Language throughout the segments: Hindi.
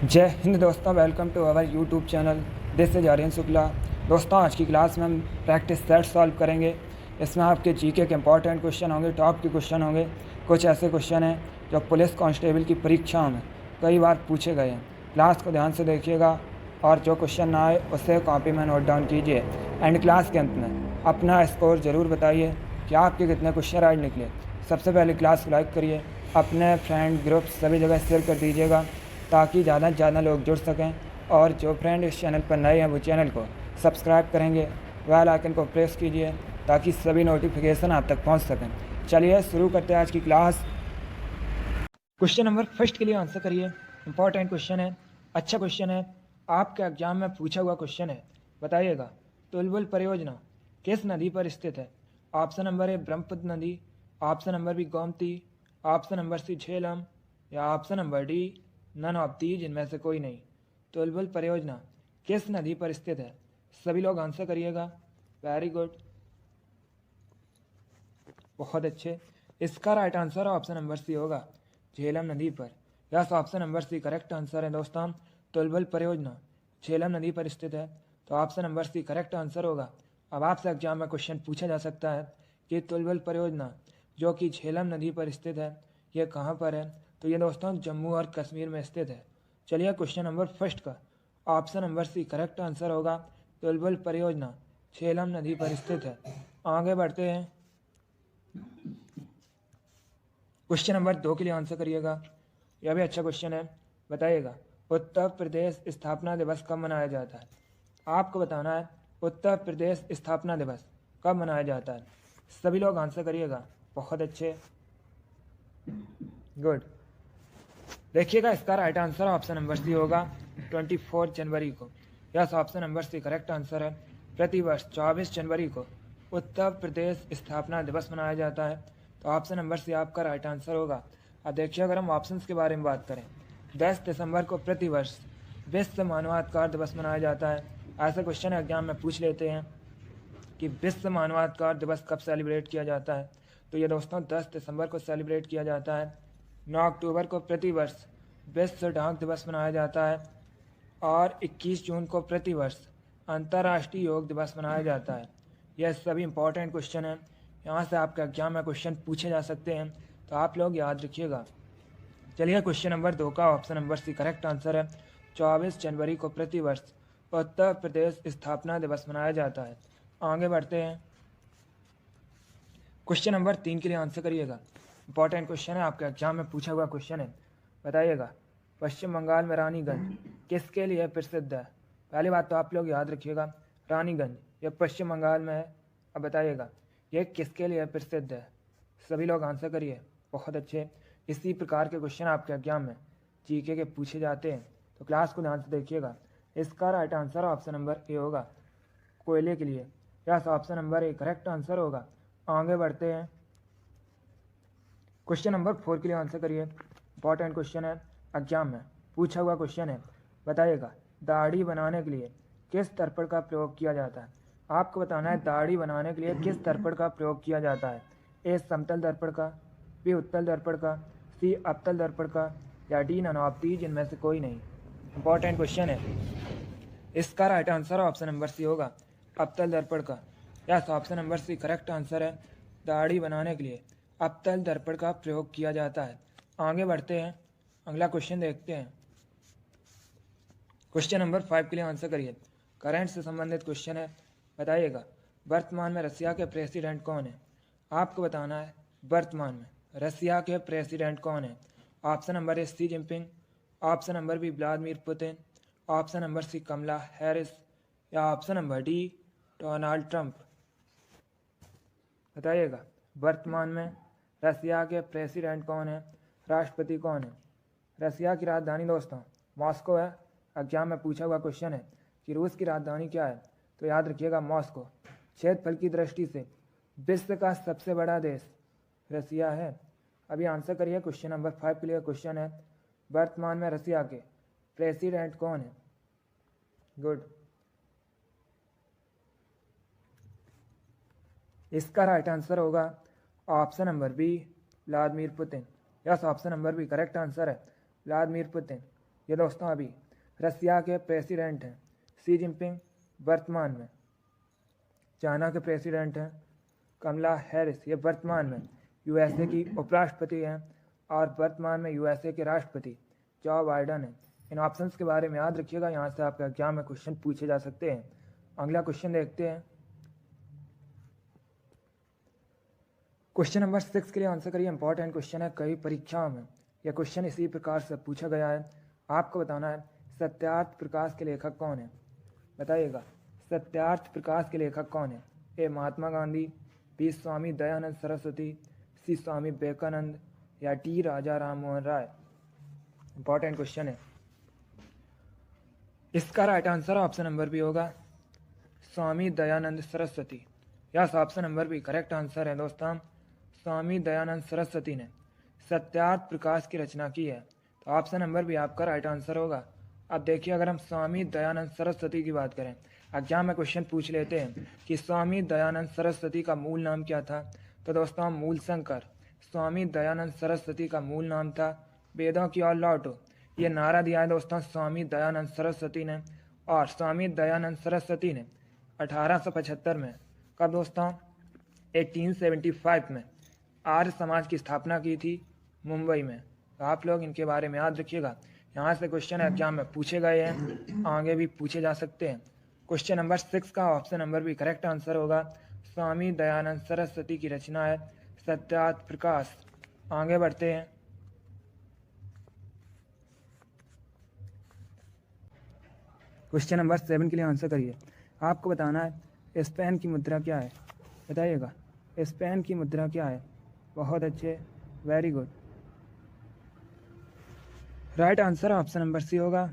जय हिंद दोस्तों, welcome to our YouTube channel. This is Aryan Shukla. दोस्तों, आज की क्लास में हम प्रैक्टिस सेट सॉल्व करेंगे। इसमें आपके जीके के इंपॉर्टेंट क्वेश्चन होंगे, टॉप के क्वेश्चन होंगे। कुछ ऐसे क्वेश्चन हैं जो पुलिस कांस्टेबल की परीक्षाओं में कई बार पूछे गए हैं। क्लास को ध्यान से देखिएगा और जो क्वेश्चन ना आए उसे कॉपी में नोट डाउन कीजिए। एंड क्लास के अंत में अपना स्कोर ज़रूर बताइए कि आपके कितने क्वेश्चन राइट निकले। सबसे पहले क्लास को लाइक करिए, अपने फ्रेंड ग्रुप सभी जगह शेयर कर दीजिएगा ताकि ज़्यादा से ज़्यादा लोग जुड़ सकें। और जो फ्रेंड इस चैनल पर नए हैं वो चैनल को सब्सक्राइब करेंगे, बेल आइकन को प्रेस कीजिए ताकि सभी नोटिफिकेशन आप तक पहुंच सकें। चलिए शुरू करते हैं आज की क्लास। क्वेश्चन नंबर फर्स्ट के लिए आंसर करिए। इंपॉर्टेंट क्वेश्चन है, अच्छा क्वेश्चन है, आपके एग्जाम में पूछा हुआ क्वेश्चन है। बताइएगा, तुलबुल परियोजना किस नदी पर स्थित है? ऑप्शन नंबर ए ब्रह्मपुत्र नदी, option number B Gomti, option number C Jhelum या option number D none of these इनमें से कोई नहीं। तुलबुल परियोजना किस नदी पर स्थित है? सभी लोग आंसर करिएगा। वेरी गुड, बहुत अच्छे। इसका right answer option number C होगा, झेलम नदी पर। Yes, option number C correct answer है दोस्तों। तुलबुल परियोजना झेलम नदी पर स्थित है, तो option number C correct answer होगा। अब आपसे एग्जाम में क्वेश्चन पूछा जा सकता है कि तुलबुल परियोजना जो कि झेलम नदी पर स्थित है ये कहाँ पर है? तो ये दोस्तों जम्मू और कश्मीर में स्थित है। चलिए क्वेश्चन नंबर फर्स्ट का option number C correct answer होगा, तुलबुल परियोजना झेलम नदी पर स्थित है। आगे बढ़ते हैं, क्वेश्चन नंबर 2 के लिए आंसर करिएगा। यह भी अच्छा क्वेश्चन है। बताइएगा, उत्तर प्रदेश स्थापना दिवस कब मनाया जाता है? आपको बताना है उत्तर प्रदेश स्थापना दिवस कब मनाया जाता है। सभी लोग आंसर करिएगा। बहुत अच्छे, गुड। देखिएगा, इसका right answer option number C होगा, 24 जनवरी को। Yes, option number C correct answer है। प्रतिवर्ष 24 जनवरी को उत्तर प्रदेश स्थापना दिवस मनाया जाता है, तो ऑप्शन नंबर सी आपका राइट आंसर होगा। अब देखिए, अगर हम ऑप्शंस के बारे में बात करें, 10 दिसंबर को प्रतिवर्ष विश्व मानवाधिकार दिवस मनाया जाता है। ऐसे क्वेश्चन एग्जाम में पूछ लेते हैं कि विश्व मानवाधिकार दिवस कब सेलिब्रेट किया जाता है। तो ये दोस्तों 10 दिसंबर को सेलिब्रेट किया जाता है। 9 अक्टूबर को प्रतिवर्ष विश्व डाक दिवस मनाया जाता है और 21 जून को प्रतिवर्ष अंतर्राष्ट्रीय योग दिवस मनाया जाता है। यह सभी इंपॉर्टेंट क्वेश्चन हैं, यहाँ से आपके एग्जाम में क्वेश्चन पूछे जा सकते हैं, तो आप लोग याद रखिएगा। चलिए क्वेश्चन नंबर 2 का option number C correct answer है, 24 जनवरी को प्रतिवर्ष उत्तर प्रदेश स्थापना दिवस मनाया जाता है। आगे बढ़ते हैं, क्वेश्चन नंबर 3 के लिए आंसर करिएगा। इंपॉर्टेंट क्वेश्चन है, आपके एग्जाम में पूछा हुआ क्वेश्चन है। बताइएगा, पश्चिम बंगाल में रानीगंज किसके लिए प्रसिद्ध है? पहली बात तो आप लोग याद रखिएगा, रानीगंज ये पश्चिम बंगाल में है। अब बताइएगा ये किसके लिए प्रसिद्ध है? सभी लोग आंसर करिए। बहुत अच्छे, इसी प्रकार के क्वेश्चन आपके एग्जाम में जीके के पूछे जाते हैं, तो क्लास को ध्यान से देखिएगा। इसका right answer option number A होगा, कोयले के लिए। Yes, option number A correct answer होगा। आगे बढ़ते हैं, क्वेश्चन नंबर 4 के लिए आंसर करिए। इंपॉर्टेंट क्वेश्चन है, एग्जाम में पूछा हुआ क्वेश्चन है। बताइएगा, दाढ़ी बनाने के लिए किस दर्पण का प्रयोग किया जाता है? आपको बताना है दाढ़ी बनाने के लिए किस दर्पण का प्रयोग किया जाता है। ए समतल दर्पण का, बी उत्तल दर्पण का, सी अवतल दर्पण का या डी नन ऑफ दीज इनमें से कोई नहीं। इंपॉर्टेंट क्वेश्चन है, इसका right answer option number C होगा, अवतल दर्पण का। Yes, option number C correct answer है। दाढ़ी बनाने के लिए अवतल दर्पण का प्रयोग किया जाता है। आगे बढ़ते हैं, अगला क्वेश्चन देखते हैं। क्वेश्चन नंबर 5 के लिए आंसर करिए। करंट से संबंधित क्वेश्चन है। बताइएगा, वर्तमान में रसिया के प्रेसिडेंट कौन है? आपको बताना है वर्तमान में रसिया के प्रेसिडेंट कौन है। Option number A Xi Jinping, option number B Vladimir Putin, option number C Kamala Harris या option number D Donald Trump. बताइएगा, वर्तमान में रसिया के प्रेसिडेंट कौन है, राष्ट्रपति कौन है? रसिया की राजधानी दोस्तों मॉस्को है। एग्जाम में पूछा हुआ क्वेश्चन है कि रूस की राजधानी क्या है, तो याद रखिएगा मॉस्को। क्षेत्रफल की दृष्टि से विश्व का सबसे बड़ा देश रसिया है। अभी आंसर करिए, क्वेश्चन नंबर 5 के लिए क्वेश्चन है, वर्तमान में रसिया के प्रेसिडेंट कौन है? गुड, इसका राइट आंसर होगा option number B Vladimir Putin. Yes, option number B correct answer है, व्लादिमीर पुतिन। ये दोस्तों अभी रसिया के प्रेसिडेंट हैं शी जिनपिंग वर्तमान में। चाइना के प्रेसिडेंट हैं कमला हैरिस, ये वर्तमान में यूएसए की उपराष्ट्रपति हैं, और वर्तमान में यूएसए के राष्ट्रपति जो बाइडन हैं। इन ऑप्शंस के बारे में याद रखिएगा, यहाँ से आपके एग्जाम में क्वेश्चन पूछे जा सकते हैं। अगला क्वेश्चन देखते हैं। क्वेश्चन नंबर 6 के लिए आंसर करिए। इंपॉर्टेंट क्वेश्चन है, कई परीक्षाओं में यह क्वेश्चन इसी प्रकार से पूछा गया है। आपको बताना है सत्यार्थ प्रकाश के लेखक कौन है। बताइएगा सत्यार्थ प्रकाश के लेखक कौन है। A Mahatma Gandhi, B Swami Dayanand Saraswati, C Swami Vivekananda, या D Raja Ram Mohan Roy. Important question है। इसका right answer option number B होगा Swami Dayanand Saraswati. Yes, option number B correct answer है दोस्तों। स्वामी दयानंद सरस्वती ने सत्यार्थ प्रकाश की रचना की है, तो ऑप्शन नंबर बी आपका राइट आंसर होगा। अब देखिए, अगर हम स्वामी दयानंद सरस्वती की बात करें, एग्जाम में क्वेश्चन पूछ लेते हैं कि स्वामी दयानंद सरस्वती का मूल नाम क्या था, तो दोस्तों मूल शंकर। स्वामी दयानंद सरस्वती का मूल नाम था वेदों की ओर लौटो। ये नारा दिया है दोस्तों स्वामी दयानंद सरस्वती ने। और स्वामी दयानंद सरस्वती ने 1875 में, कब दोस्तों, 1875 में आर्य समाज की स्थापना की थी मुंबई में। तो आप लोग इनके बारे में याद रखिएगा, यहाँ से क्वेश्चन एग्जाम में पूछे गए हैं, आगे भी पूछे जा सकते हैं। क्वेश्चन नंबर 6 का ऑप्शन नंबर भी करेक्ट आंसर होगा। स्वामी दयानंद सरस्वती की रचना है सत्यार्थ प्रकाश। आगे बढ़ते हैं। क्वेश्चन नंबर 7 के लिए आंसर करिए। आपको बताना है स्पेन की मुद्रा क्या है। बताइएगा स्पेन की मुद्रा क्या है। बहुत अच्छे, very good. Right answer option number C होगा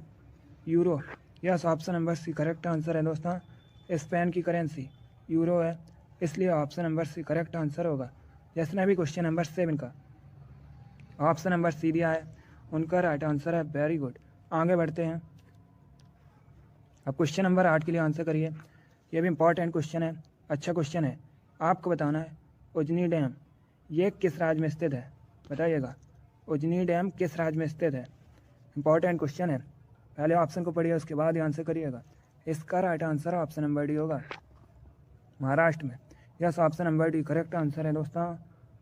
euro. Yes, option number C correct answer है दोस्तों। स्पेन की करेंसी यूरो है, इसलिए option number C correct answer होगा। जिसने भी क्वेश्चन नंबर 7 का ऑप्शन नंबर सी दिया है, उनका राइट आंसर है, वेरी गुड। आगे बढ़ते हैं। अब क्वेश्चन नंबर 8 के लिए आंसर करिए। यह भी इंपॉर्टेंट क्वेश्चन है, अच्छा क्वेश्चन है। आपको बताना है उजनी डैम ये किस राज्य में स्थित है। बताइएगा उजनी डैम किस राज्य में स्थित है। इंपॉर्टेंट क्वेश्चन है, पहले ऑप्शन को पढ़िए, उसके बाद आंसर करिएगा। इसका right answer option number D होगा, महाराष्ट्र में। Yes, option number D correct answer है दोस्तों।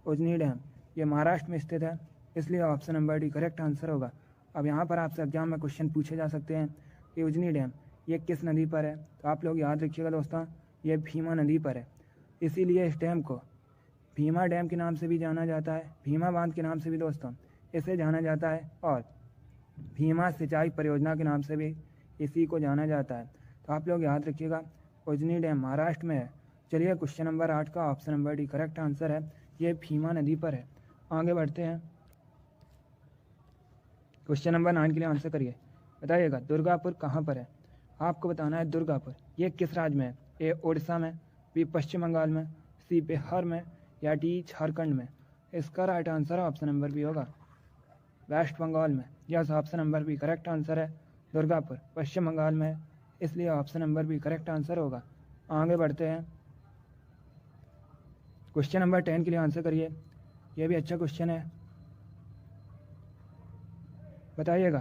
उजनी डैम ये महाराष्ट्र में स्थित है, इसलिए option number D correct answer होगा। अब यहाँ पर आपसे एग्जाम में क्वेश्चन पूछे जा सकते हैं कि उजनी डैम ये किस नदी पर है, तो आप लोग याद रखिएगा दोस्तों, ये भीमा नदी पर है। इसीलिए इस डैम को भीमा डैम के नाम से भी जाना जाता है, भीमा बांध के नाम से भी दोस्तों इसे जाना जाता है, और भीमा सिंचाई परियोजना के नाम से भी इसी को जाना जाता है। तो आप लोग याद रखिएगा उजनी डैम महाराष्ट्र में है। चलिए, क्वेश्चन नंबर 8 का option number D correct answer है, ये भीमा नदी पर है। आगे बढ़ते हैं। क्वेश्चन नंबर 9 के लिए आंसर करिए। बताइएगा दुर्गापुर कहाँ पर है। आपको बताना है दुर्गापुर ये किस राज्य में है। ए उड़ीसा में, बी पश्चिम बंगाल में, सी बिहार में, या डी झारखंड में। इसका right answer option number B होगा, वेस्ट बंगाल में। Yes, option number B correct answer है, दुर्गापुर पश्चिम बंगाल में है, इसलिए option number B correct answer होगा। आगे बढ़ते हैं। क्वेश्चन नंबर 10 के लिए आंसर करिए। यह भी अच्छा क्वेश्चन है। बताइएगा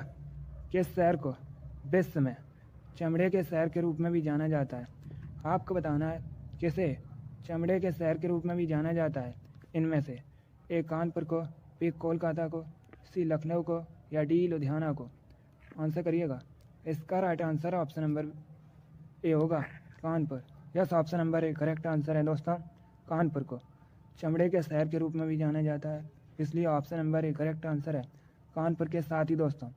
किस शहर को विश्व में चमड़े के शहर के रूप में भी जाना जाता है। आपको बताना है किसे चमड़े के शहर के रूप में भी जाना जाता है। इनमें से ए कानपुर को, बी कोलकाता को, सी लखनऊ को, या डी लुधियाना को। आंसर करिएगा। इसका right answer option number A होगा, Kanpur. Yes, option number A correct answer है दोस्तों। कानपुर को चमड़े के शहर के रूप में भी जाना जाता है, इसलिए option number A correct answer है। कानपुर के साथ ही दोस्तों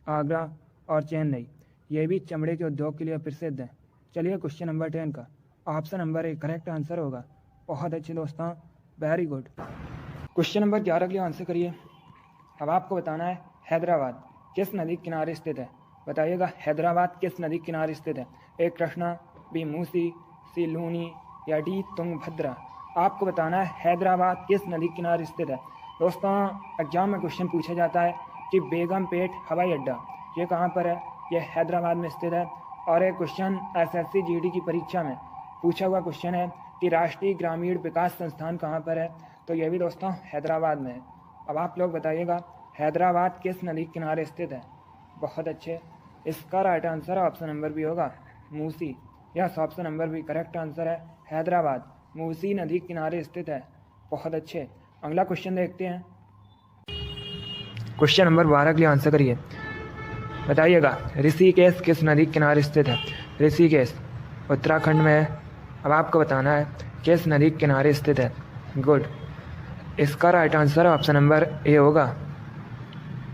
आगरा और चेन्नई ये भी चमड़े के उद्योग के लिए प्रसिद्ध हैं। चलिए, क्वेश्चन नंबर 10 का option number A correct answer होगा। बहुत अच्छे दोस्तों, वेरी गुड। क्वेश्चन नंबर 11 के लिए आंसर करिए। अब आपको बताना है हैदराबाद किस नदी के किनारे स्थित है। बताइएगा हैदराबाद किस नदी के किनारे स्थित है। ए कृष्णा, बी मूसी, सी लूनी, या डी तुंगभद्रा। आपको बताना है हैदराबाद किस नदी के किनारे स्थित है। दोस्तों एग्जाम में क्वेश्चन पूछा जाता है कि बेगमपेट हवाई अड्डा ये कहाँ पर है। यह हैदराबाद में स्थित है। और एक क्वेश्चन एसएससी जीडी की परीक्षा में पूछा हुआ क्वेश्चन है कि राष्ट्रीय ग्रामीण विकास संस्थान कहाँ पर है, तो यह भी दोस्तों हैदराबाद में है। अब आप लोग बताइएगा हैदराबाद किस नदी के किनारे स्थित है। बहुत अच्छे। इसका right answer option number B होगा Musi. Yes, option number B correct answer है। हैदराबाद मूसी नदी के किनारे स्थित है। बहुत अच्छे। अगला क्वेश्चन देखते हैं। क्वेश्चन नंबर 12 के लिए आंसर करिए। बताइएगा ऋषिकेश किस नदी के किनारे स्थित है? ऋषिकेश उत्तराखंड में है। अब आपको बताना है किस नदी के किनारे स्थित है। गुड। इसका right answer option number A होगा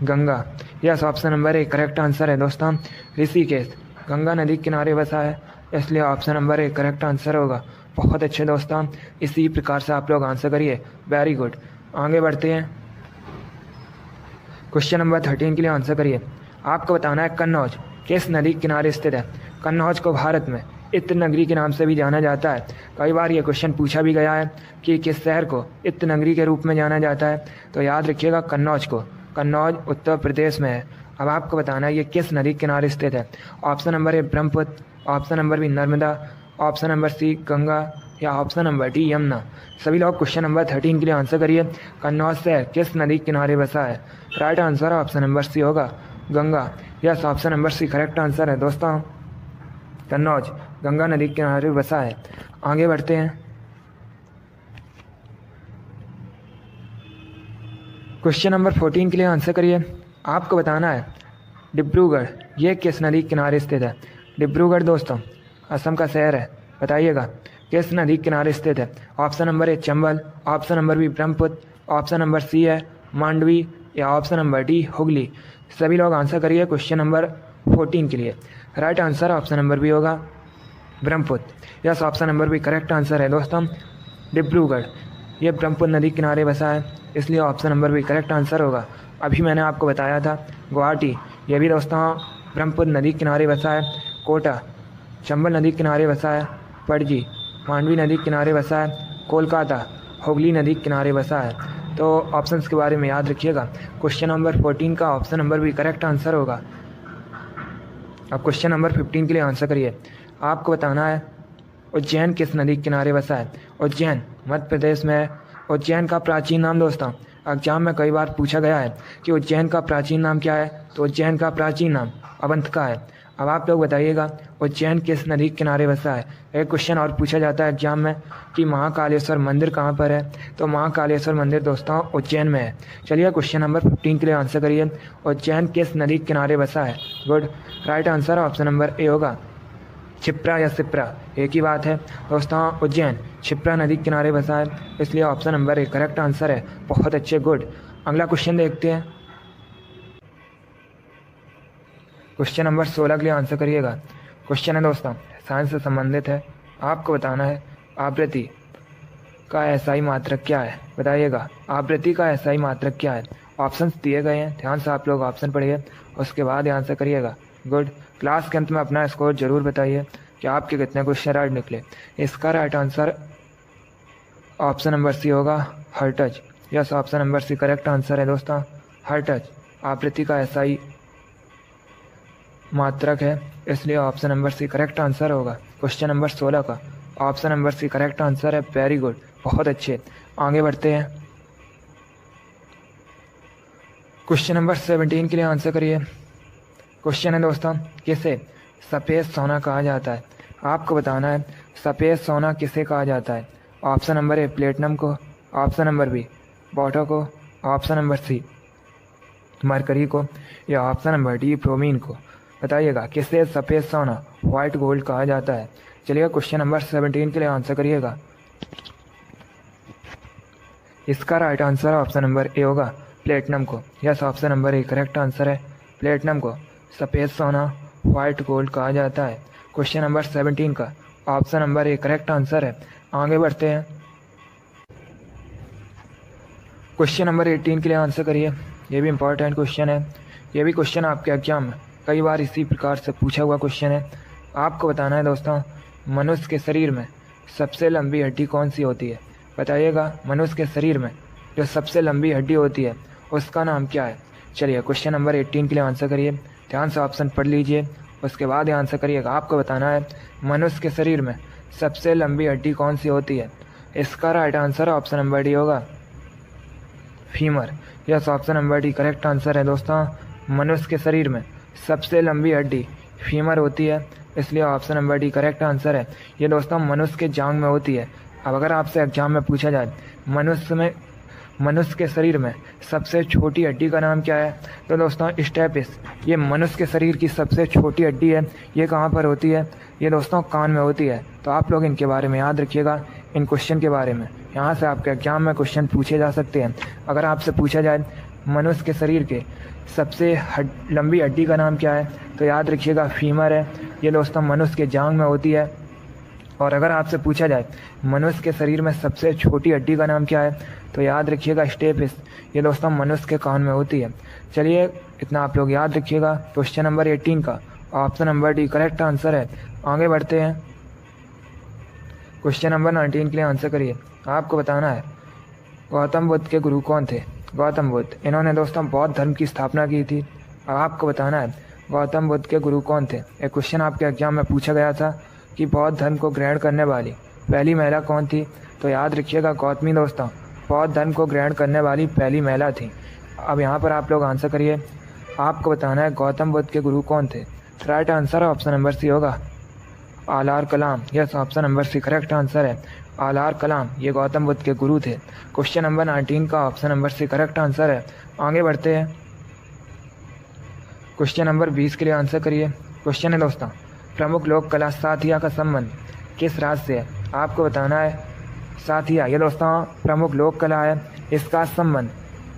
Ganga. Yes, option number A correct answer है दोस्तों। ऋषिकेश गंगा नदी के किनारे बसा है, इसलिए option number A correct answer होगा। बहुत अच्छे दोस्तों, इसी प्रकार से आप लोग आंसर करिए। Very good. आगे बढ़ते हैं। क्वेश्चन नंबर 13 के लिए आंसर करिए। आपको बताना है कन्नौज किस नदी के किनारे स्थित है? कन्नौज को भारत में इत्र नगरी के नाम से भी जाना जाता है। कई बार ये क्वेश्चन पूछा भी गया है कि किस शहर को इत्र नगरी के रूप में जाना जाता है, तो याद रखिएगा कन्नौज को। कन्नौज उत्तर प्रदेश में है। अब आपको बताना है ये किस नदी के किनारे स्थित है। Option number A Brahmaputra, option number B Narmada, option number C Ganga या ऑप्शन नंबर डी यमुना। सभी लोग क्वेश्चन नंबर 13 के लिए आंसर करिए। कन्नौज शहर किस नदी के किनारे बसा है? Right answer option number C होगा Ganga. Yes, option number C correct answer है दोस्तों। कन्नौज गंगा नदी के किनारे बसा है। आगे बढ़ते हैं। क्वेश्चन नंबर 14 के लिए आंसर करिए। आपको बताना है डिब्रूगढ़ ये किस नदी के किनारे स्थित है? डिब्रूगढ़ दोस्तों असम का शहर है। बताइएगा किस नदी के किनारे स्थित है? Option number A Chambal, option number B Brahmaputra, option number C है मांडवी या ऑप्शन नंबर डी हुगली। सभी लोग आंसर करिए क्वेश्चन नंबर 14 के लिए। Right answer option number B होगा Brahmaputra. Yes, option number B correct answer है दोस्तों। डिब्रूगढ़ ये ब्रह्मपुत्र नदी किनारे बसा है, इसलिए option number B correct answer होगा। अभी मैंने आपको बताया था गुवाहाटी ये भी दोस्तों ब्रह्मपुत्र नदी किनारे बसा है। कोटा चंबल नदी किनारे बसा है। पणजी मांडवी नदी किनारे बसा है। कोलकाता हुगली नदी किनारे बसा है। तो ऑप्शंस के बारे में याद रखिएगा। क्वेश्चन नंबर 14 का ऑप्शन नंबर भी करेक्ट आंसर होगा। अब क्वेश्चन नंबर 15 के लिए आंसर करिए। आपको बताना है उज्जैन किस नदी के किनारे बसा है? उज्जैन मध्य प्रदेश में है। उज्जैन का प्राचीन नाम दोस्तों एग्जाम में कई बार पूछा गया है कि उज्जैन का प्राचीन नाम क्या है, तो उज्जैन का प्राचीन नाम अवंतिका है। अब आप लोग बताइएगा उज्जैन किस नदी के किनारे बसा है। एक क्वेश्चन और पूछा जाता है एग्जाम में कि महाकालेश्वर मंदिर कहाँ पर है, तो महाकालेश्वर मंदिर दोस्तों उज्जैन में है। चलिए क्वेश्चन नंबर 15 के लिए आंसर करिए। उज्जैन किस नदी के किनारे बसा है? Good. Right answer option number A होगा क्षिप्रा या सिप्रा, एक ही बात है दोस्तों। उज्जैन क्षिप्रा नदी के किनारे बसा है, इसलिए option number A correct answer है। बहुत अच्छे, गुड। अगला क्वेश्चन देखते हैं। क्वेश्चन नंबर 16 के लिए आंसर करिएगा। क्वेश्चन है दोस्तों साइंस से संबंधित है। आपको बताना है आवृत्ति का एसआई मात्रक क्या है? बताइएगा आवृत्ति का एसआई मात्रक क्या है? ऑप्शंस दिए गए हैं, ध्यान से आप लोग ऑप्शन पढ़िए, उसके बाद आंसर करिएगा। गुड। क्लास के अंत में अपना स्कोर जरूर बताइए कि आपके कितने क्वेश्चन राइट निकले। इसका right answer option number C होगा hertz. Yes, option number C correct answer है दोस्तों। हर्ट्ज आवृत्ति का एसआई मात्रक है, इसलिए option number C correct answer होगा। क्वेश्चन नंबर 16 का option number C correct answer है। वेरी गुड, बहुत अच्छे। आगे बढ़ते हैं। क्वेश्चन नंबर 17 के लिए आंसर करिए। क्वेश्चन है दोस्तों किसे सफ़ेद सोना कहा जाता है? आपको बताना है सफ़ेद सोना किसे कहा जाता है। ऑप्शन नंबर ए प्लेटिनम को, ऑप्शन नंबर बी बॉटो को, ऑप्शन नंबर सी मरकरी को या ऑप्शन नंबर डी ब्रोमीन को। बताइएगा किसे सफ़ेद सोना वाइट गोल्ड कहा जाता है। चलिए क्वेश्चन नंबर 17 के लिए आंसर करिएगा। इसका right answer option number A होगा प्लेटिनम को। Yes, option number A correct answer है। प्लेटिनम को सफ़ेद सोना वाइट गोल्ड कहा जाता है। क्वेश्चन नंबर 17 का option number A correct answer है। आगे बढ़ते हैं। क्वेश्चन नंबर 18 के लिए आंसर करिए। ये भी इंपॉर्टेंट क्वेश्चन है। ये भी क्वेश्चन आपके एग्जाम में कई बार इसी प्रकार से पूछा हुआ क्वेश्चन है। आपको बताना है दोस्तों मनुष्य के शरीर में सबसे लंबी हड्डी कौन सी होती है? बताइएगा मनुष्य के शरीर में जो सबसे लंबी हड्डी होती है उसका नाम क्या है? चलिए क्वेश्चन नंबर 18 के लिए आंसर करिए। ध्यान से ऑप्शन पढ़ लीजिए, उसके बाद आंसर करिएगा। आपको बताना है मनुष्य के शरीर में सबसे लंबी हड्डी कौन सी होती है। इसका right answer option number D होगा femur. Yes, option number D correct answer है दोस्तों। मनुष्य के शरीर में सबसे लंबी हड्डी फीमर होती है, इसलिए option number D correct answer है। ये दोस्तों मनुष्य के जांघ में होती है। अब अगर आपसे एग्जाम में पूछा जाए मनुष्य के शरीर में सबसे छोटी हड्डी का नाम क्या है, तो दोस्तों स्टेपिस, ये मनुष्य के शरीर की सबसे छोटी हड्डी है। ये कहाँ पर होती है, ये दोस्तों कान में होती है। तो आप लोग इनके बारे में याद रखिएगा, इन क्वेश्चन के बारे में। यहाँ से आपके एग्जाम में क्वेश्चन पूछे जा सकते हैं। अगर आपसे पूछा जाए मनुष्य के शरीर के सबसे लंबी हड्डी का नाम क्या है, तो याद रखिएगा फीमर है। ये दोस्तों मनुष्य के जांघ में होती है। और अगर आपसे पूछा जाए मनुष्य के शरीर में सबसे छोटी हड्डी का नाम क्या है, तो याद रखिएगा स्टेपिस, ये दोस्तों मनुष्य के कान में होती है। चलिए इतना आप लोग याद रखिएगा। क्वेश्चन नंबर 18 का option number D correct answer है। आगे बढ़ते हैं। क्वेश्चन नंबर 19 के लिए आंसर करिए। आपको बताना है गौतम बुद्ध के गुरु कौन थे। गौतम बुद्ध, इन्होंने दोस्तों बौद्ध धर्म की स्थापना की थी। अब आपको बताना है गौतम बुद्ध के गुरु कौन थे। एक क्वेश्चन आपके एग्जाम में पूछा गया था कि बौद्ध धर्म को ग्रहण करने वाली पहली महिला कौन थी, तो याद रखिएगा गौतमी दोस्तों बौद्ध धर्म को ग्रहण करने वाली पहली महिला थी। अब यहाँ पर आप लोग आंसर करिए। आपको बताना है गौतम बुद्ध के गुरु कौन थे। Right answer option number C होगा Alara Kalama. Yes, option number C correct answer है। आलार कलाम ये गौतम बुद्ध के गुरु थे। क्वेश्चन नंबर 19 का option number C correct answer है। आगे बढ़ते हैं। क्वेश्चन नंबर 20 के लिए आंसर करिए। क्वेश्चन है दोस्तों प्रमुख लोक कला साथिया का संबंध किस राज्य से है। आपको बताना है साथिया, ये दोस्तों प्रमुख लोक कला है, इसका संबंध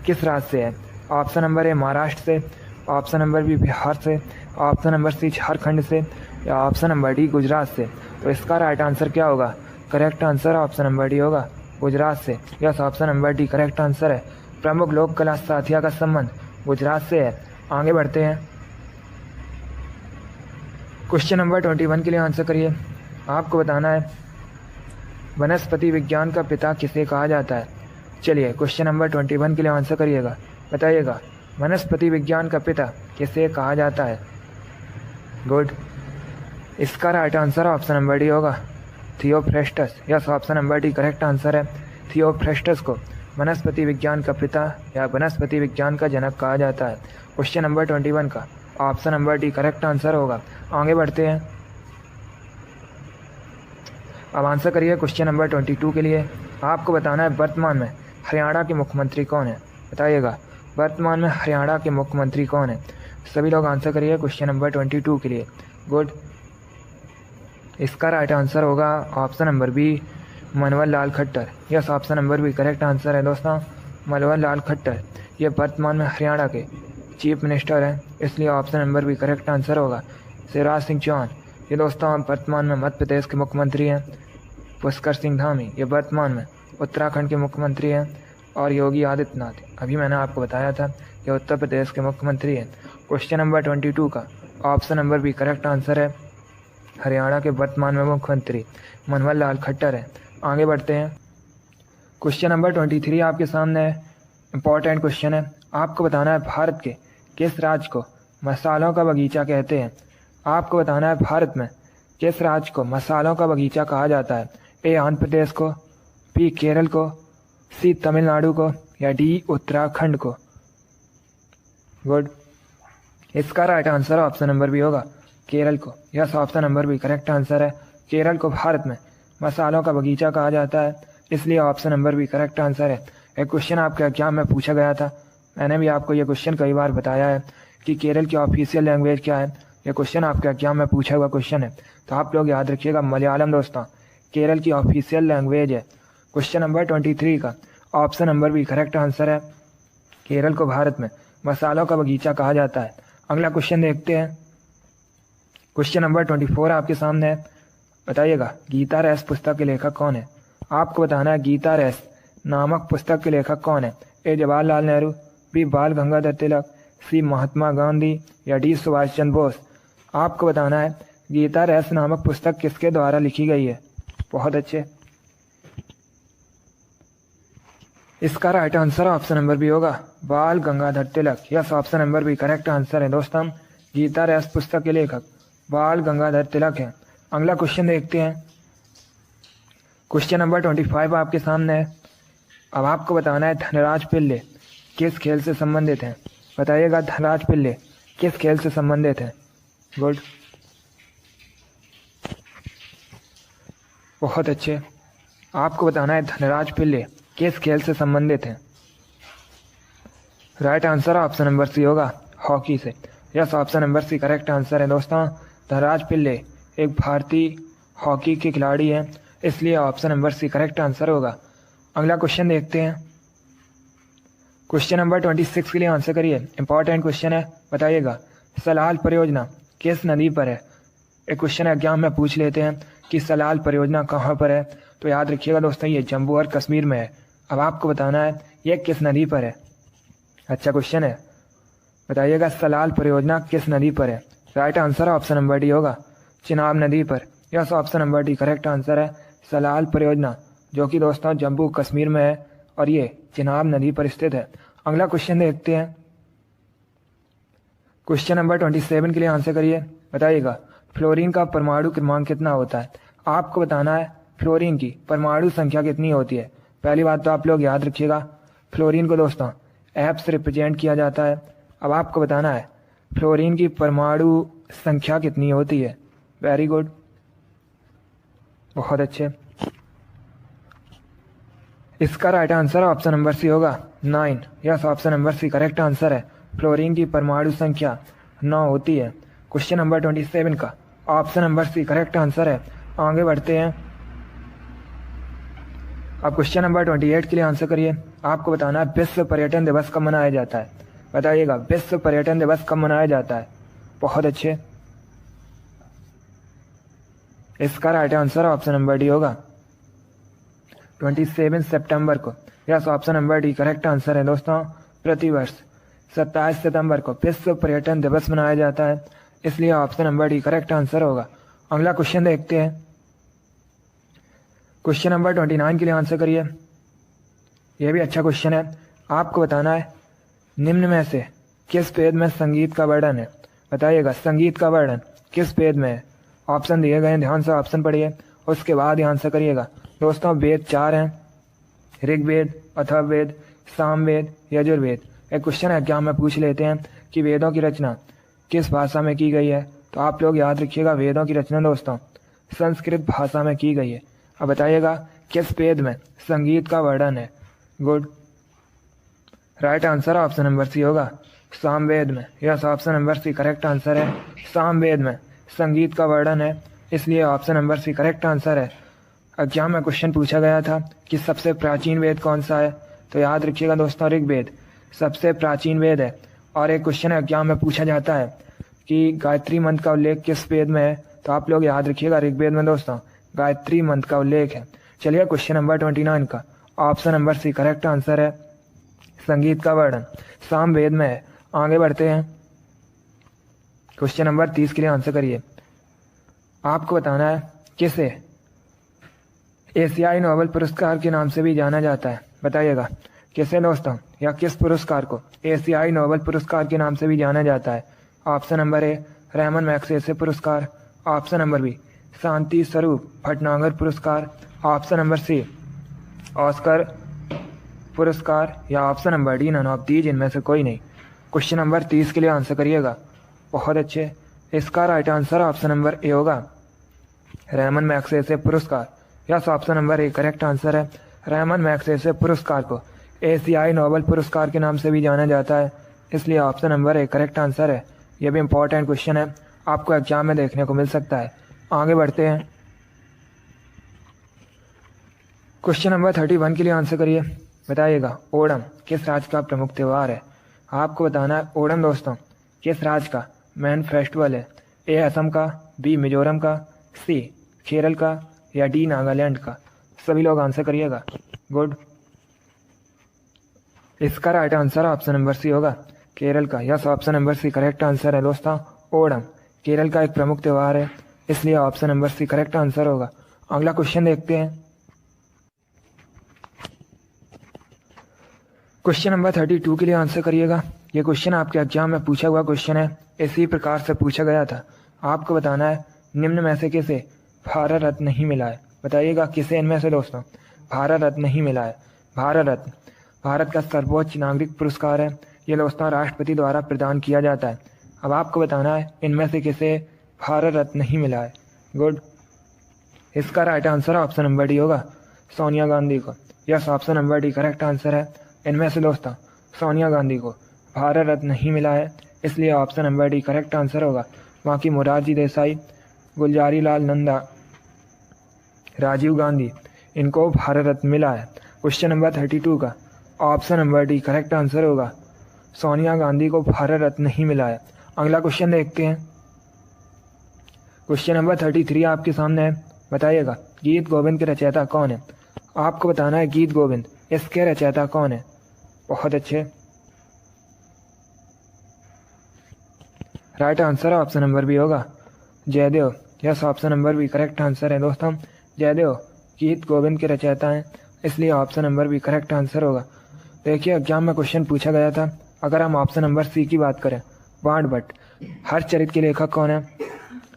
किस राज्य से है। ऑप्शन नंबर ए महाराष्ट्र से, ऑप्शन नंबर बी बिहार से, ऑप्शन नंबर सी झारखंड से, या ऑप्शन नंबर डी गुजरात से। तो इसका राइट आंसर क्या होगा। Correct answer option number D होगा गुजरात से। Yes, option number D correct answer है। प्रमुख लोक कला साथिया का संबंध गुजरात से है। आगे बढ़ते हैं। क्वेश्चन नंबर 21 के लिए आंसर करिए। आपको बताना है वनस्पति विज्ञान का पिता किसे कहा जाता है। चलिए क्वेश्चन नंबर 21 के लिए आंसर करिएगा। बताइएगा वनस्पति विज्ञान का पिता किसे कहा जाता है। गुड, इसका right answer option number D होगा Theophrastus. Yes, option number D correct answer है। थियोफ्रेस्टस को वनस्पति विज्ञान का पिता या वनस्पति विज्ञान का जनक कहा जाता है। क्वेश्चन नंबर 21 का option number D correct answer होगा। आगे बढ़ते हैं। अब आंसर करिए क्वेश्चन नंबर 22 के लिए। आपको बताना है वर्तमान में हरियाणा के मुख्यमंत्री कौन है। बताइएगा वर्तमान में हरियाणा के मुख्यमंत्री कौन है। सभी लोग आंसर करिए क्वेश्चन नंबर 22 के लिए। गुड, इसका राइट आंसर होगा option number B Manohar Lal Khattar. Yes, option number B correct answer है दोस्तों मनोहर लाल खट्टर। ये वर्तमान में हरियाणा के चीफ मिनिस्टर हैं, इसलिए option number B correct answer होगा। शिवराज सिंह चौहान ये दोस्तों वर्तमान में मध्य प्रदेश के मुख्यमंत्री हैं। पुष्कर सिंह धामी ये वर्तमान में उत्तराखंड के मुख्यमंत्री हैं। और योगी आदित्यनाथ अभी मैंने आपको बताया था ये उत्तर प्रदेश के मुख्यमंत्री हैं। क्वेश्चन नंबर 22 का option number B correct answer है। हरियाणा के वर्तमान में मुख्यमंत्री मनोहर लाल खट्टर है। आगे बढ़ते हैं। क्वेश्चन नंबर 23 आपके सामने है। इंपॉर्टेंट क्वेश्चन है। आपको बताना है भारत के किस राज्य को मसालों का बगीचा कहते हैं। आपको बताना है भारत में किस राज्य को मसालों का बगीचा कहा जाता है। ए आंध्र प्रदेश को, बी केरल को, सी तमिलनाडु को, या डी उत्तराखंड को। गुड, इसका right answer option number B होगा केरल को। Yes, option number B correct answer है। केरल को भारत में मसालों का बगीचा कहा जाता है, इसलिए option number B correct answer है। एक क्वेश्चन आपके एग्जाम में पूछा गया था, मैंने भी आपको ये क्वेश्चन कई बार बताया है कि केरल की ऑफिशियल लैंग्वेज क्या है। ये क्वेश्चन आपके एग्जाम में पूछा हुआ क्वेश्चन है, तो आप लोग याद रखिएगा मलयालम दोस्तों केरल की ऑफिशियल लैंग्वेज है। क्वेश्चन नंबर 23 का option number B correct answer है। केरल को भारत में मसालों का बगीचा कहा जाता है। अगला क्वेश्चन देखते हैं। क्वेश्चन नंबर 24 आपके सामने है। बताइएगा गीता रैस पुस्तक के लेखक कौन है। आपको बताना है गीता रैस नामक पुस्तक के लेखक कौन है। ए जवाहरलाल नेहरू, बी बाल गंगाधर तिलक, सी महात्मा गांधी, या डी सुभाष चंद्र बोस। आपको बताना है गीता रैस नामक पुस्तक किसके द्वारा लिखी गई है। बहुत अच्छे, इसका right answer option number B होगा Bal Gangadhar Tilak. Yes, option number B correct answer है दोस्तों। गीता रैस पुस्तक के लेखक बाल गंगाधर तिलक है। अगला क्वेश्चन देखते हैं। क्वेश्चन नंबर 25 आपके सामने है। अब आपको बताना है धनराज पिल्ले किस खेल से संबंधित हैं। बताइएगा धनराज पिल्ले किस खेल से संबंधित है? गुड, बहुत अच्छे। आपको बताना है धनराज पिल्ले किस खेल से संबंधित है? Right answer option number C होगा, हॉकी से। Yes, option number C correct answer है दोस्तों। धनराज पिल्ले एक भारतीय हॉकी के खिलाड़ी हैं, इसलिए option number C correct answer होगा। अगला क्वेश्चन देखते हैं। क्वेश्चन नंबर 26 के लिए आंसर करिए। इंपॉर्टेंट क्वेश्चन है, बताइएगा सलाल परियोजना किस नदी पर है? एक क्वेश्चन एग्जाम में पूछ लेते हैं कि सलाल परियोजना कहाँ पर है, तो याद रखिएगा दोस्तों ये जम्मू और कश्मीर में है। अब आपको बताना है ये किस नदी पर है। अच्छा क्वेश्चन है, बताइएगा सलाल परियोजना किस नदी पर है? Right answer option number D होगा, चिनाब नदी पर। Yes, option number D correct answer है। सलाल परियोजना जो कि दोस्तों जम्मू कश्मीर में है और ये चिनाब नदी पर स्थित है। अगला क्वेश्चन देखते हैं। क्वेश्चन नंबर 27 के लिए आंसर करिए। बताइएगा फ्लोरीन का परमाणु क्रमांक कितना होता है? आपको बताना है फ्लोरीन की परमाणु संख्या कितनी होती है। पहली बात तो आप लोग याद रखिएगा, फ्लोरीन को दोस्तों एफ से रिप्रेजेंट किया जाता है। अब आपको बताना है फ्लोरीन की परमाणु संख्या कितनी होती है। वेरी गुड, बहुत अच्छे। इसका right answer option number C होगा 9। Yes, option number C correct answer है। फ्लोरीन की परमाणु संख्या 9 होती है। क्वेश्चन नंबर 27 का option number C correct answer है। आगे बढ़ते हैं। अब क्वेश्चन नंबर 28 के लिए आंसर करिए। आपको बताना है विश्व पर्यटन दिवस कब मनाया जाता है। बताइएगा विश्व पर्यटन दिवस कब मनाया जाता है। बहुत अच्छे। इसका right answer option number D होगा 27 सितंबर को। Yes, option number D correct answer है दोस्तों। प्रतिवर्ष 27 सितंबर को विश्व पर्यटन दिवस मनाया जाता है, इसलिए option number D correct answer होगा। अगला क्वेश्चन देखते हैं। क्वेश्चन नंबर 29 के लिए आंसर करिए। यह भी अच्छा क्वेश्चन है। आपको बताना है निम्न में से किस वेद में संगीत का वर्णन है। बताइएगा संगीत का वर्णन किस वेद में है। ऑप्शन दिए गए हैं, ध्यान से ऑप्शन पढ़िए, उसके बाद ही आंसर करिएगा। दोस्तों वेद 4 हैं, ऋग्वेद, अथर्ववेद, सामवेद, यजुर्वेद। एक क्वेश्चन एग्जाम में पूछ लेते हैं कि वेदों की रचना किस भाषा में की गई है, तो आप लोग याद रखिएगा वेदों की रचना दोस्तों संस्कृत भाषा में की गई है। अब बताइएगा किस वेद में संगीत का वर्णन है। Good, right answer option number C होगा सामवेद में। Yes, option number C correct answer है। सामवेद में संगीत का वर्णन है, इसलिए option number C correct answer है। एग्जाम में क्वेश्चन पूछा गया था कि सबसे प्राचीन वेद कौन सा है, तो याद रखिएगा दोस्तों ऋग्वेद सबसे प्राचीन वेद है। और एक क्वेश्चन एग्जाम में पूछा जाता है कि गायत्री मंत्र का उल्लेख किस वेद में है, तो आप लोग याद रखिएगा ऋग्वेद में दोस्तों गायत्री मंत्र का उल्लेख है। चलिए क्वेश्चन नंबर 29 का option number C correct answer है। संगीत का वर्णन सामवेद में है। आगे बढ़ते हैं। क्वेश्चन नंबर 30 के लिए आंसर करिए। आपको बताना है किसे एशियाई नोबेल पुरस्कार के नाम से भी जाना जाता है। बताइएगा किसे दोस्तों, या किस पुरस्कार को एशियाई नोबेल पुरस्कार के नाम से भी जाना जाता है। Option number A Ramon Magsaysay पुरस्कार, option number B Shanti Swarup Bhatnagar पुरस्कार, ऑप्शन नंबर सी ऑस्कर पुरस्कार, या option number D none of these, इनमें से कोई नहीं। क्वेश्चन नंबर 30 के लिए आंसर करिएगा। बहुत अच्छे। इसका right answer option number A होगा रहमान मैग्सेसे पुरस्कार। Yes, option number A correct answer है। रहमान मैग्सेसे पुरस्कार को एशियाई नोबेल पुरस्कार के नाम से भी जाना जाता है, इसलिए option number A correct answer है। यह भी इंपॉर्टेंट क्वेश्चन है, आपको एग्जाम में देखने को मिल सकता है। आगे बढ़ते हैं। क्वेश्चन नंबर 31 के लिए आंसर करिए। बताइएगा ओणम किस राज्य का प्रमुख त्यौहार है। आपको बताना है ओणम दोस्तों किस राज्य का मेन फेस्टिवल है। ए असम का, बी मिजोरम का, सी केरल का, या डी नागालैंड का। सभी लोग आंसर करिएगा। गुड, इसका right answer option number C होगा केरल का। Yes, option number C correct answer है दोस्तों। ओणम केरल का एक प्रमुख त्यौहार है, इसलिए option number C correct answer होगा। अगला क्वेश्चन देखते हैं। क्वेश्चन नंबर 32 के लिए आंसर करिएगा। ये क्वेश्चन आपके एग्जाम में पूछा हुआ क्वेश्चन है, इसी प्रकार से पूछा गया था। आपको बताना है निम्न में से किसे भारत रत्न नहीं मिला है। बताइएगा किसे इनमें से दोस्तों भारत रत्न नहीं मिला है। भारत रत्न भारत का सर्वोच्च नागरिक पुरस्कार है। ये दोस्तों राष्ट्रपति द्वारा प्रदान किया जाता है। अब आपको बताना है इनमें से किसे भारत रत्न नहीं मिला है। गुड। इसका right answer option number D होगा, सोनिया गांधी को। Yes, option number D correct answer है। इनमें से दोस्तों सोनिया गांधी को भारत रत्न नहीं मिला है, इसलिए option number D correct answer होगा। बाकी मोरारजी देसाई, गुलजारी लाल नंदा, राजीव गांधी, इनको भारत रत्न मिला है। क्वेश्चन नंबर 32 का option number D correct answer होगा, सोनिया गांधी को भारत रत्न नहीं मिला है। अगला क्वेश्चन देखते हैं। क्वेश्चन नंबर 33 आपके सामने है। बताइएगा गीत गोविंद के रचयिता कौन है। आपको बताना है गीत गोविंद इसके रचयिता कौन है। बहुत अच्छे, right answer option number B होगा, Jayadev. Yes, option number B correct answer है दोस्तों। जयदेव गीत गोविंद के रचयिता हैं, इसलिए option number B correct answer होगा। देखिए एग्जाम में क्वेश्चन पूछा गया था, अगर हम ऑप्शन नंबर सी की बात करें, वाण भट्ट, हर चरित्र के लेखक कौन है,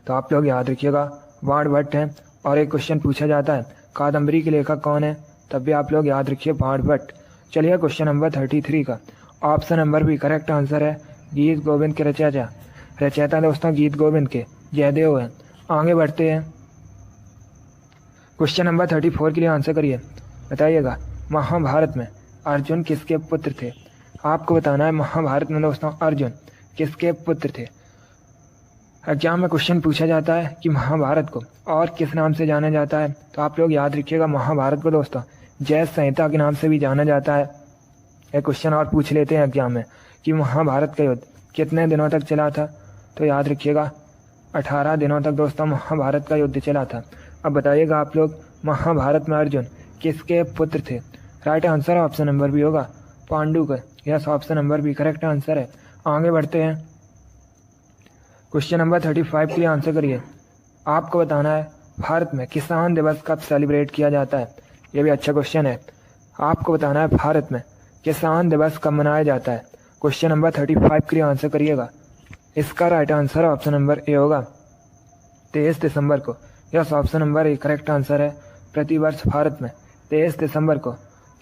तो आप लोग याद रखिएगा वाण भट्ट हैं। और एक क्वेश्चन पूछा जाता है कादम्बरी के लेखक कौन है, तब भी आप लोग याद रखिए वाण भट्ट। चलिए क्वेश्चन नंबर 33 का option number B correct answer है, गीत गोविंद के रचयिता दोस्तों गीत गोविंद के जयदेव हैं। आगे बढ़ते हैं। क्वेश्चन नंबर 34 के लिए आंसर करिए। बताइएगा महाभारत में अर्जुन किसके पुत्र थे। आपको बताना है महाभारत में दोस्तों अर्जुन किसके पुत्र थे। एग्जाम में क्वेश्चन पूछा जाता है कि महाभारत को और किस नाम से जाना जाता है, तो आप लोग याद रखिएगा महाभारत को दोस्तों जय संहिता के नाम से भी जाना जाता है। एक क्वेश्चन और पूछ लेते हैं एग्जाम में कि महाभारत का युद्ध कितने दिनों तक चला था, तो याद रखिएगा 18 दिनों तक दोस्तों महाभारत का युद्ध चला था। अब बताइएगा आप लोग महाभारत में अर्जुन किसके पुत्र थे। Right answer option number B होगा, पांडु का। Yes, option number B correct answer है। आगे बढ़ते हैं। क्वेश्चन नंबर 35 के लिए आंसर करिए। आपको बताना है भारत में किसान दिवस कब सेलिब्रेट किया जाता है। ये भी अच्छा क्वेश्चन है। आपको बताना है भारत में किसान दिवस कब मनाया जाता है। क्वेश्चन नंबर 35 के लिए आंसर करिएगा। इसका right answer option number A होगा, 23 दिसंबर को। Yes, option number A correct answer है। प्रतिवर्ष भारत में 23 दिसंबर को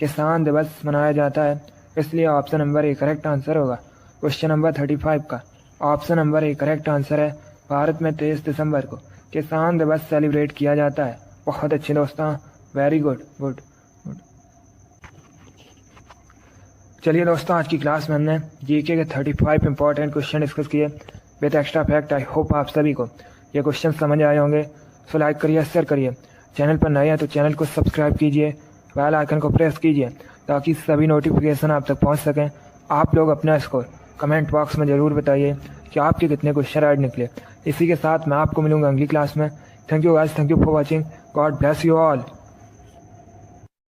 किसान दिवस मनाया जाता है, इसलिए option number A correct answer होगा। क्वेश्चन नंबर 35 का option number A correct answer है। भारत में 23 दिसंबर को किसान दिवस सेलिब्रेट किया जाता है। बहुत अच्छे दोस्तों, वेरी गुड गुड गुड। चलिए दोस्तों आज की क्लास में हमने जीके के 35 इंपॉर्टेंट क्वेश्चन डिस्कस किए with extra fact. I hope आप सभी को ये क्वेश्चन समझ आए होंगे। सो लाइक करिए, शेयर करिए। चैनल पर नए हैं तो चैनल को सब्सक्राइब कीजिए, बेल आइकन को प्रेस कीजिए ताकि सभी नोटिफिकेशन आप तक पहुंच सकें। आप लोग अपना स्कोर कमेंट बॉक्स में ज़रूर बताइए कि आपके कितने क्वेश्चन राइट निकले। इसी के साथ मैं आपको मिलूंगा अगली क्लास में। Thank you guys, thank you for watching. God bless you all.